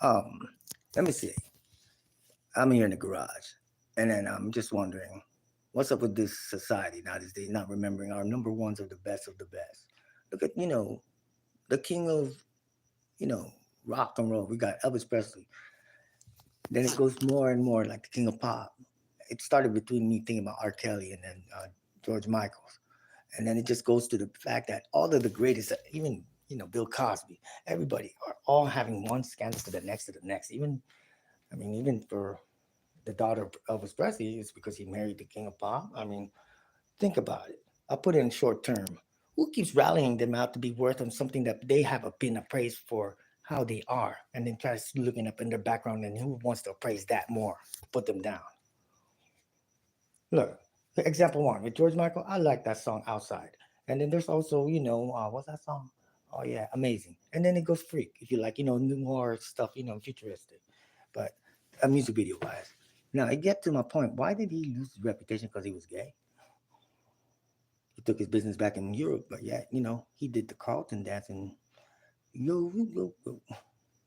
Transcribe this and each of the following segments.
Um, Let me see. I'm here in the garage, and then I'm just wondering, what's up with this society now these days? Not remembering our number ones are the best of the best. Look at the king of you know rock and roll. We got Elvis Presley. Then it goes more and more like the king of pop. It started between me thinking about R. Kelly and then George Michael's, and then it just goes to the fact that all of the greatest, even Bill Cosby, everybody are all having one scandal to the next. Even I mean, even for the daughter of Elvis Presley, it's because he married the king of pop. I mean, think about it. I'll put it in short term. Who keeps rallying them out to be worth on something that they have been appraised for how they are, and then tries looking up in their background and who wants to appraise that more, put them down. Look, example one with George Michael, I like that song Outside. And then there's also, what's that song? Oh yeah, Amazing. And then it goes Freak, if you like, more stuff, futuristic. But a music video wise. Now I get to my point. Why did he lose his reputation because he was gay? He took his business back in Europe, but yet, he did the Carlton dance and yo.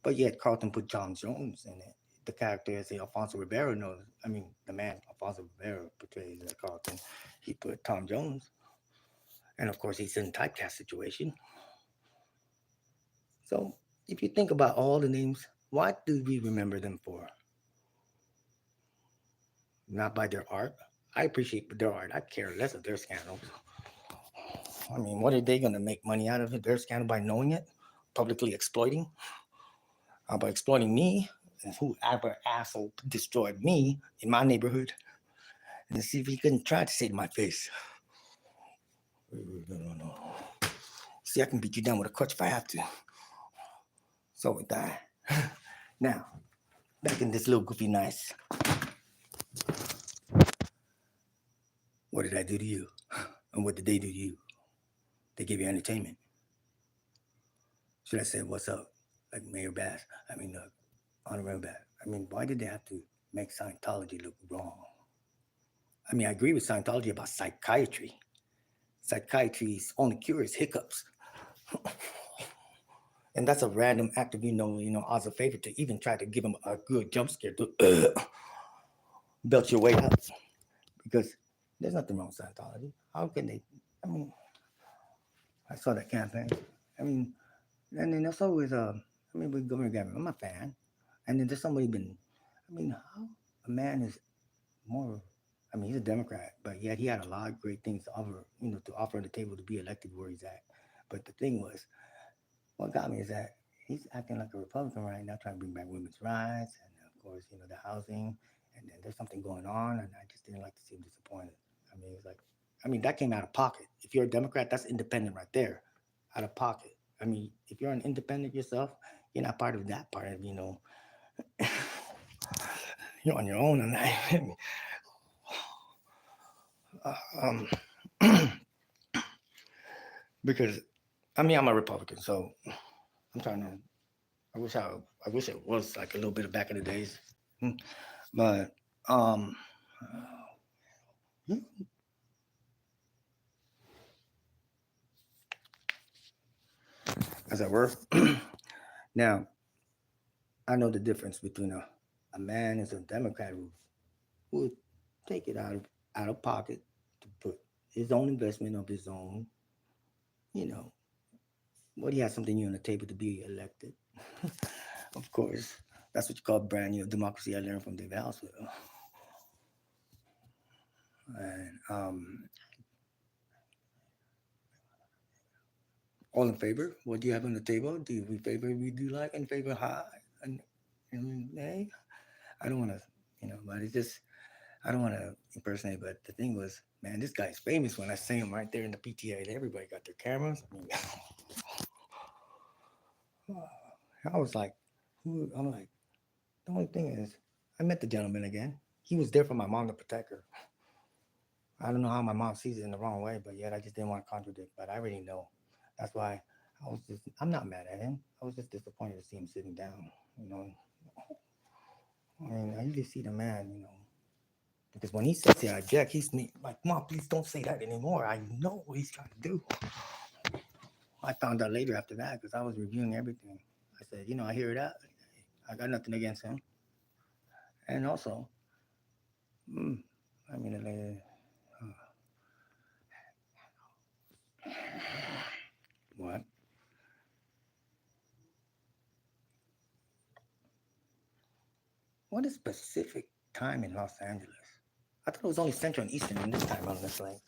But yet Carlton put John Jones in it. The character is Alfonso Ribeiro knows. I mean, the man Alfonso Ribeiro portrays Carlton. He put Tom Jones, and of course he's in typecast situation. So if you think about all the names, what do we remember them for? Not by their art. I appreciate their art. I care less of their scandals. I mean, what are they going to make money out of it? Their scandal by knowing it, publicly exploiting, by exploiting me, and whoever asshole destroyed me in my neighborhood, and see if he couldn't try to say to my face, no. See, I can beat you down with a crutch if I have to. So with that, now back in this little goofy nice. What did I do to you? And what did they do to you? They gave you entertainment. Should I say what's up? Like Mayor Bass? I mean, Honorary Bass. I mean, why did they have to make Scientology look wrong? I mean, I agree with Scientology about psychiatry. Psychiatry's only cure is hiccups. And that's a random act of, odds of favor to even try to give them a good jump scare to belt your way up. Because there's nothing wrong with Scientology. How can they? I mean, I saw that campaign. I mean, and then there's always, with Governor Gavin, I'm a fan. And then there's somebody been, how a man is more, he's a Democrat, but yet he had a lot of great things to offer on the table to be elected where he's at. But the thing was, what got me is that he's acting like a Republican right now, trying to bring back women's rights and, of course, the housing. And then there's something going on, and I just didn't like to see him disappointed. It's like, that came out of pocket. If you're a Democrat, that's independent right there, out of pocket. If you're an independent yourself, you're not part of that part of, you're on your own. And um, because, I'm a Republican, so I'm trying to. I wish it was like a little bit of back in the days, but um, as I were. Now I know the difference between a man as a Democrat who would take it out of pocket to put his own investment of his own, you know, what he has something new on the table to be elected. Of course, that's what you call brand new democracy. I learned from David Housewell. And all in favor? What do you have on the table? Do we favor? We do like in favor high and nay? I don't want to, but it's just I don't want to impersonate. But the thing was, man, this guy's famous. When I see him right there in the PTA, and everybody got their cameras. I was like, who? I'm like, the only thing is, I met the gentleman again. He was there for my mom to protect her. I don't know how my mom sees it in the wrong way, but yet I just didn't want to contradict. But I already know. That's why I'm not mad at him. I was just disappointed to see him sitting down. You know, I usually see the man, because when he says he object, he's like, Mom, please don't say that anymore. I know what he's trying to do. I found out later after that because I was reviewing everything. I said, I hear that. I got nothing against him. And also, mm, I mean, what? What is Pacific time in Los Angeles? I thought it was only Central and Eastern in this time on this lane.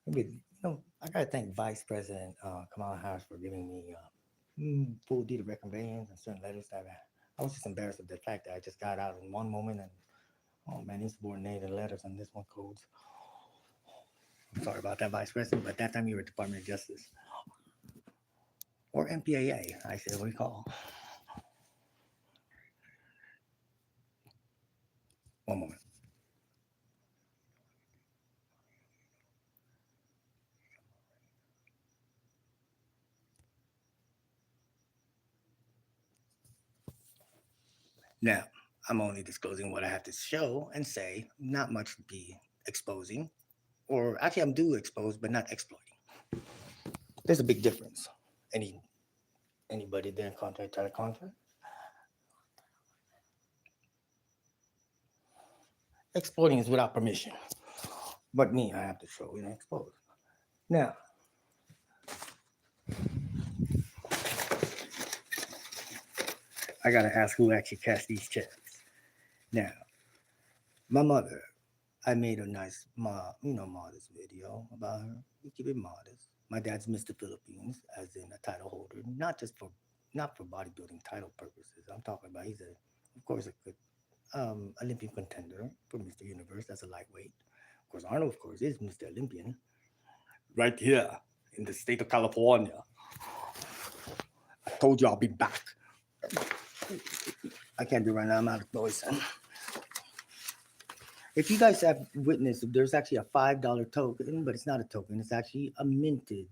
Maybe, I gotta thank Vice President Kamala Harris for giving me full deed of reconveyance and certain letters that I was just embarrassed of the fact that I just got out in one moment and oh man, insubordinated letters and this one codes. I'm sorry about that, Vice President, but that time you were Department of Justice or MPAA, I should recall. One moment. Now, I'm only disclosing what I have to show and say, not much to be exposing, or actually, I'm do expose, but not exploiting. There's a big difference. Anybody there in contact, try to contact? Exploiting is without permission, but me, I have to show and expose. Now, I gotta ask who actually cashed these checks. Now, my mother, I made a nice, modest video about her. We keep it modest. My dad's Mr. Philippines, as in a title holder, not for bodybuilding title purposes. I'm talking about of course, a good Olympian contender for Mr. Universe as a lightweight. Of course, Arnold, of course, is Mr. Olympian right here in the state of California. I told you I'll be back. I can't do right now. I'm out of voice. If you guys have witnessed, there's actually a $5 token, but it's not a token. It's actually a minted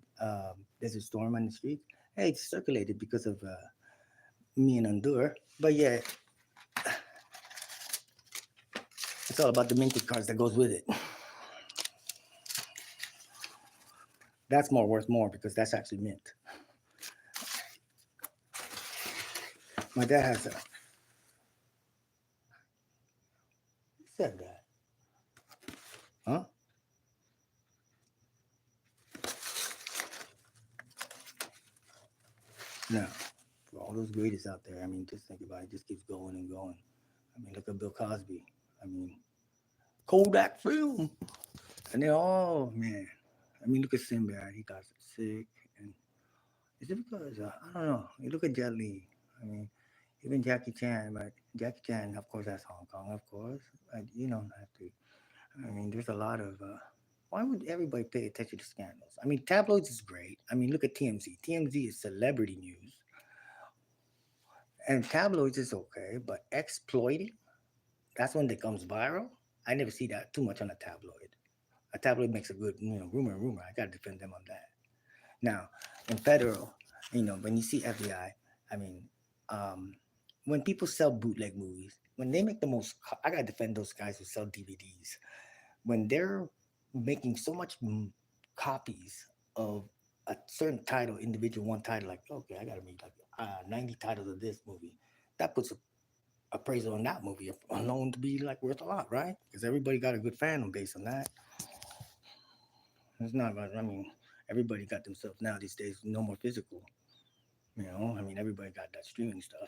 Desert Storm on the streets. Hey, it's circulated because of me and Hondur. But yeah, it's all about the minted cards that goes with it. That's more worth more because that's actually mint. My dad has a. Who said that? Huh? No. For all those greatest out there, I mean, just think about it. It just keeps going and going. I mean, look at Bill Cosby. I mean, Kodak film. And they're all, man. I mean, look at Sinbad. He got sick. And is it because, I don't know. You look at Jet Li. I mean, even Jackie Chan, but Jackie Chan, of course, that's Hong Kong, of course. You don't have to. I mean, there's a lot of. Why would everybody pay attention to scandals? I mean, tabloids is great. I mean, look at TMZ. TMZ is celebrity news, and tabloids is okay, but exploiting, that's when it comes viral. I never see that too much on a tabloid. A tabloid makes a good, rumor. I gotta defend them on that. Now, in federal, when you see FBI, I mean, um, when people sell bootleg movies, when they make the most, I gotta defend those guys who sell DVDs. When they're making so much copies of a certain title, individual one title, like okay, I gotta make like 90 titles of this movie. That puts a appraisal on that movie alone to be like worth a lot, right? Because everybody got a good fandom base on that. It's not about. I mean, everybody got themselves now these days. No more physical. I mean, everybody got that streaming stuff.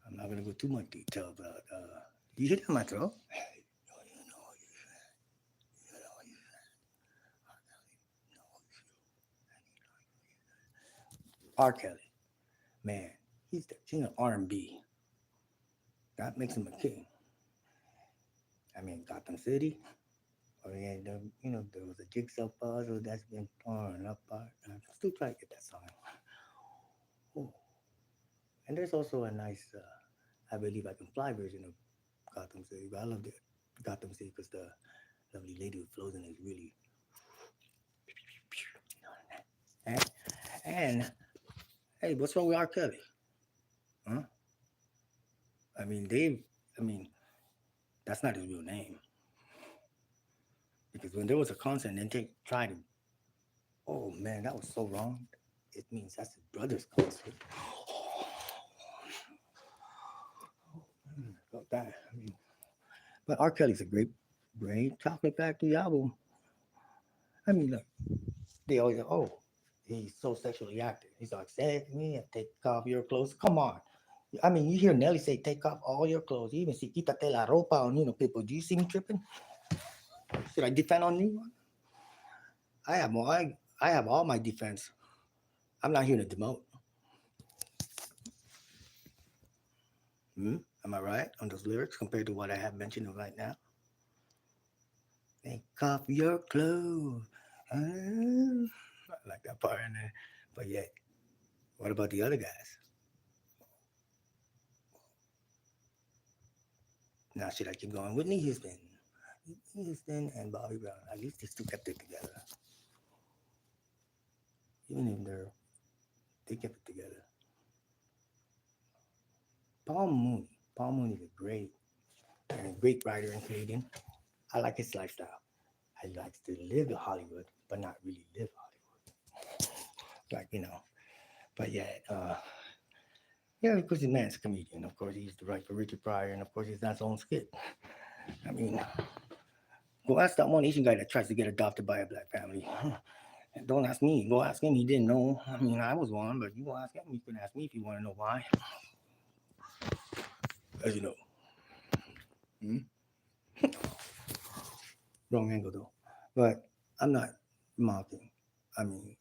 I'm not gonna go too much detail about. You hear that, my throat? R. Kelly, man, he's the king of R&B. That makes him a king. I mean, Gotham City. Oh yeah, there was a jigsaw puzzle that's been torn apart. I'm still trying to get that song. Oh. And there's also a nice, I Believe I Can Fly version of Gotham City. But I love the Gotham City because the lovely lady who flows in it is really. And hey, what's wrong with R. Kelly? Huh? I mean, Dave. I mean, that's not his real name. Because when there was a concert and then they tried to, oh man, that was so wrong. It means that's his brother's concert. About that. I mean, but R. Kelly's a great Chocolate Factory album. I mean, look, they always, oh, he's so sexually active. He's like, say me and take off your clothes. Come on. I mean, you hear Nelly say, take off all your clothes. You even see, quítate la ropa on, people. Do you see me tripping? Should I defend on anyone? I have more. I have all my defense. I'm not here to demote. Hmm? Am I right on those lyrics compared to what I have mentioned right now? Take off your clothes. I like that part in there. But yet, what about the other guys? Now, should I keep going? Whitney Houston and Bobby Brown. At least they still kept it together. Even if they kept it together. Paul Mooney. Paul Mooney is a great writer and comedian. I like his lifestyle. He likes to live in Hollywood, but not really live Hollywood. Like. But yeah, because the man's a comedian. Of course, he used to write for Richard Pryor, and of course, he's not his own skit. I mean, go ask that one Asian guy that tries to get adopted by a black family. Don't ask me. Go ask him. He didn't know. I mean, I was one, but you go ask him. You can ask me if you want to know why. As you know. Hmm? Wrong angle, though. But I'm not mocking. I mean,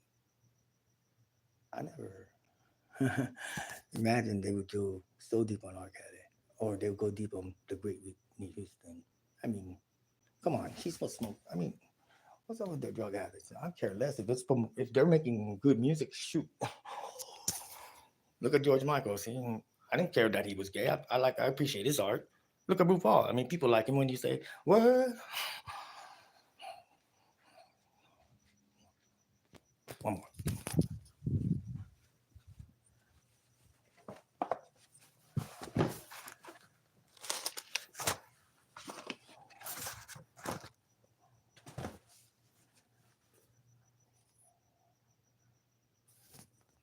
I never imagine they would go so deep on R. Kelly, or they would go deep on the great Whitney Houston. I mean, come on, she's supposed to smoke. I mean, what's up with their drug habits? I care less if they're making good music. Shoot, look at George Michael. See, I didn't care that he was gay. I appreciate his art. Look at RuPaul. I mean, people like him when you say what. One more.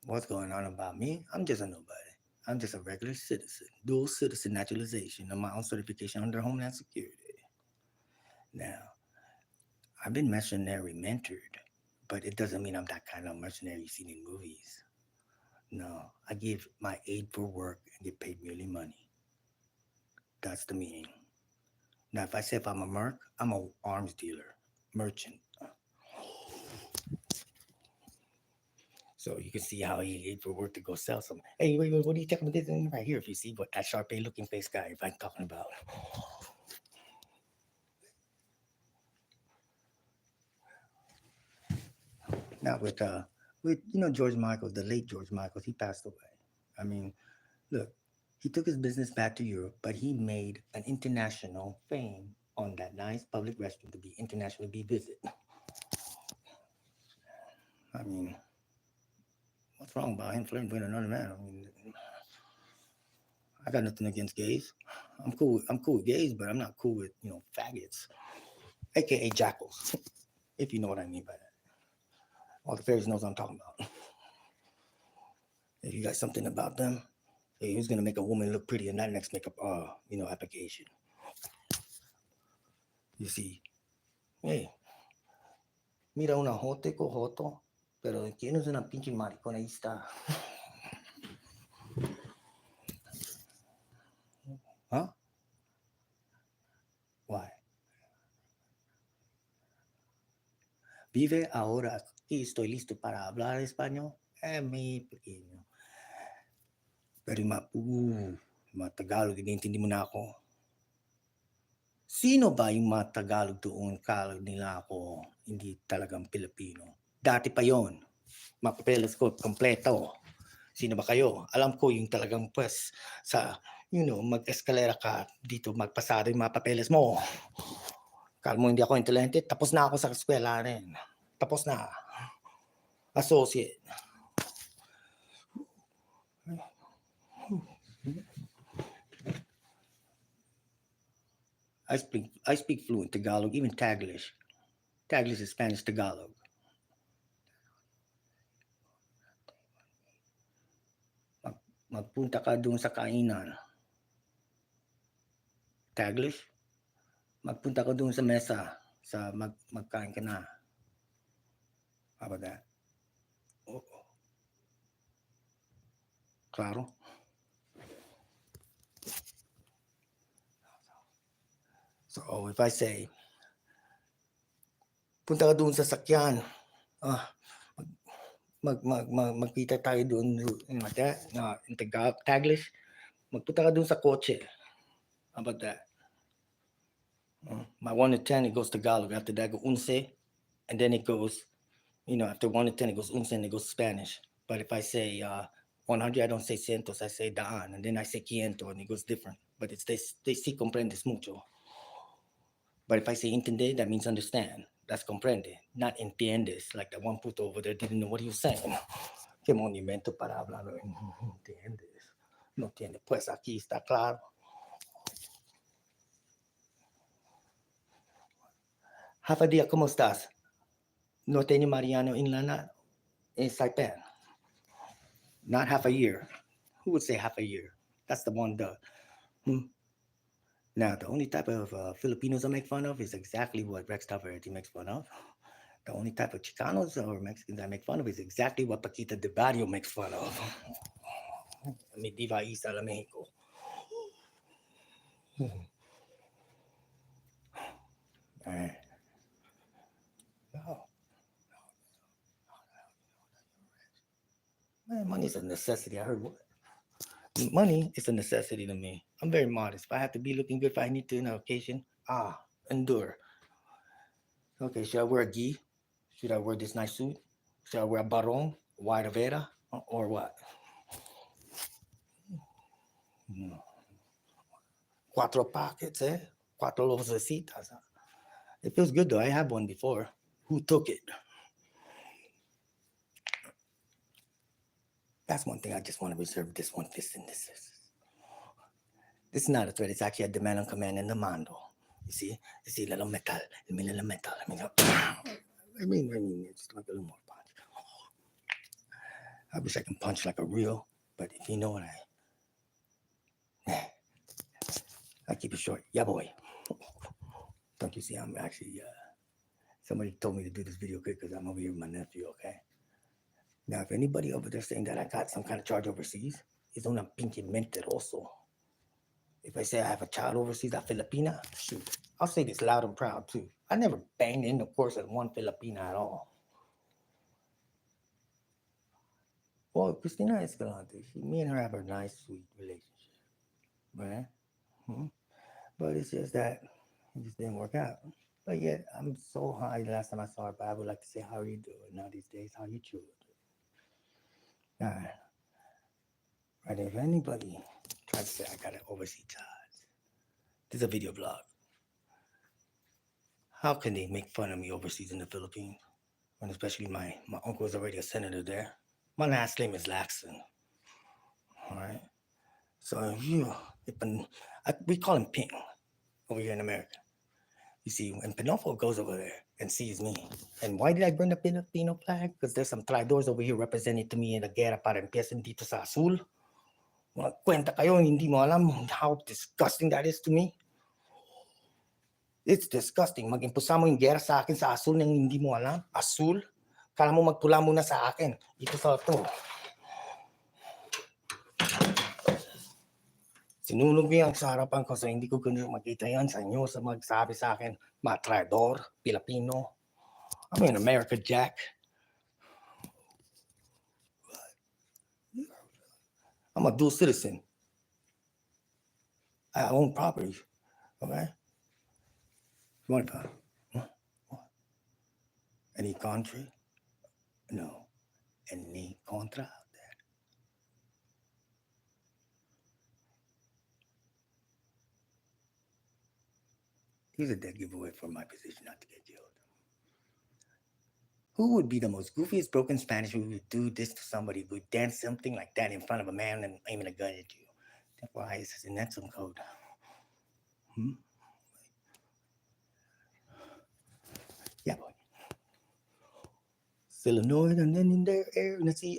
What's going on about me? I'm just a nobody. I'm just a regular citizen. Dual citizen naturalization of my own certification under Homeland Security. Now, I've been mercenary mentored, but it doesn't mean I'm that kind of mercenary seen in movies. No, I give my aid for work and get paid merely money. That's the meaning. Now, if I say if I'm a merc, I'm a arms dealer, merchant. So you can see how he ate for work to go sell some. Hey, wait, what are you talking about? This right here. If you see what that Sharpay looking face guy, if I'm talking about. Now with George Michaels, the late George Michaels, he passed away. I mean, look, he took his business back to Europe, but he made an international fame on that nice public restroom to be internationally be visited. I mean, what's wrong about him flirting with another man? I mean, I got nothing against gays. I'm cool with gays, but I'm not cool with faggots, aka jackals, if you know what I mean by that. All the fairies knows what I'm talking about. If you got something about them, hey, who's gonna make a woman look pretty in that next makeup application? You see, hey, mira una jote cojoto, pero tienes una pinche maricona ahí está. Huh? Why? Vive ahora aquí, estoy listo para hablar español. Mi pequeño. Pero mga Tagalog, hindi mo na ako. Sino ba yung mga Tagalog doon? Kala nila ako hindi talagang Pilipino. Dati pa yon. Mga papeles ko kompleto. Sino ba kayo? Alam ko yung talagang sa mag-eskalera ka dito, magpasado yung mga papeles mo. Kala mo hindi ako intelligent? Tapos na ako sa eskwela rin. Tapos na. Associate. I speak fluent Tagalog, even Taglish. Taglish is Spanish Tagalog. Magpunta ka doon sa kainan. Taglish, magpunta ka doon sa mesa. Magkain ka na. How about that? Oh, claro. So if I say, punta ka doon sa sakyan. Magkita tayo doon like that. In Taglish, magpunta ka doon sa kotse. How about that? My 1 to 10, it goes Tagalog. After that, go unse. And then it goes, after 1 to 10, it goes unse and it goes Spanish. But if I say 100, I don't say cientos, I say daan. And then I say ciento and it goes different. But it's they sí comprendes mucho. But if I say entende, that means understand. That's comprende, not entiendes. Like that one puto over there didn't know what he was saying. ¿Qué monumento para hablar? No entiendes. No entiende. Pues aquí está claro. Half a día, ¿cómo estás? Norteño Mariano in Saipan. Not half a year. Who would say half a year? That's the one. Now, the only type of Filipinos I make fun of is exactly what Rex Taverty makes fun of. The only type of Chicanos or Mexicans I make fun of is exactly what Paquita de Barrio makes fun of. Mi diva Isa de Mexico. All right. Man, money is a necessity. I heard what? Money is a necessity to me. I'm very modest. If I have to be looking good, if I need to on an occasion, endure. Okay, should I wear a gi? Should I wear this nice suit? Should I wear a barong, white avera, or what? Cuatro pockets, eh? Cuatro lucecitas. It feels good though. I had one before. Who took it? That's one thing I just want to reserve this one fist in this. This is not a threat. It's actually a demand on command and mando. You see, little metal. I mean, it's like a little more punch. I wish I can punch like a real, but if you know what I keep it short. Yeah, boy. Don't you see? I'm actually. Somebody told me to do this video quick because I'm over here with my nephew. Okay. Now, if anybody over there saying that I got some kind of charge overseas, it's una pinche mentiroso. If I say I have a child overseas, a Filipina, shoot, I'll say this loud and proud too. I never banged in the course of one Filipina at all. Well, Christina Escalante, me and her have a nice, sweet relationship, right? But it's just that it just didn't work out. But yet, I'm so high. The last time I saw her, but I would like to say, how are you doing? Now these days, how you chewing? All right. Right, if anybody tries to say I got an overseas charge, this is a video blog. How can they make fun of me overseas in the Philippines? And especially my uncle is already a senator there. My last name is Lacson. All right. So we call him Ping over here in America. You see, when Pinofo goes over there and sees me, and why did I bring the Filipino flag? Because there's some traidors over here representing to me in the guerra para empiecen dito sa azul. Mga kwenta kayo, hindi mo alam how disgusting that is to me. It's disgusting. Mag-impusa mo yung guerra sa akin sa azul nang hindi mo alam. Azul? Kala mo magpula muna sa akin. Ito sa ito. Sinunog niya sa harapan ko so hindi ko kundi makita yan sa inyo sa magsabi sa akin, mga traidor, Pilipino. I'm in America, Jack. I'm a dual citizen. I own property. Okay? You want to any country? No. Any contra out there? Here's a dead giveaway for my position not to get killed. Who would be the most goofiest broken Spanish who would do this to somebody who would dance something like that in front of a man and aiming a gun at you? That's why it's in that some code. Yeah, boy. Illinois and then in their air and it's the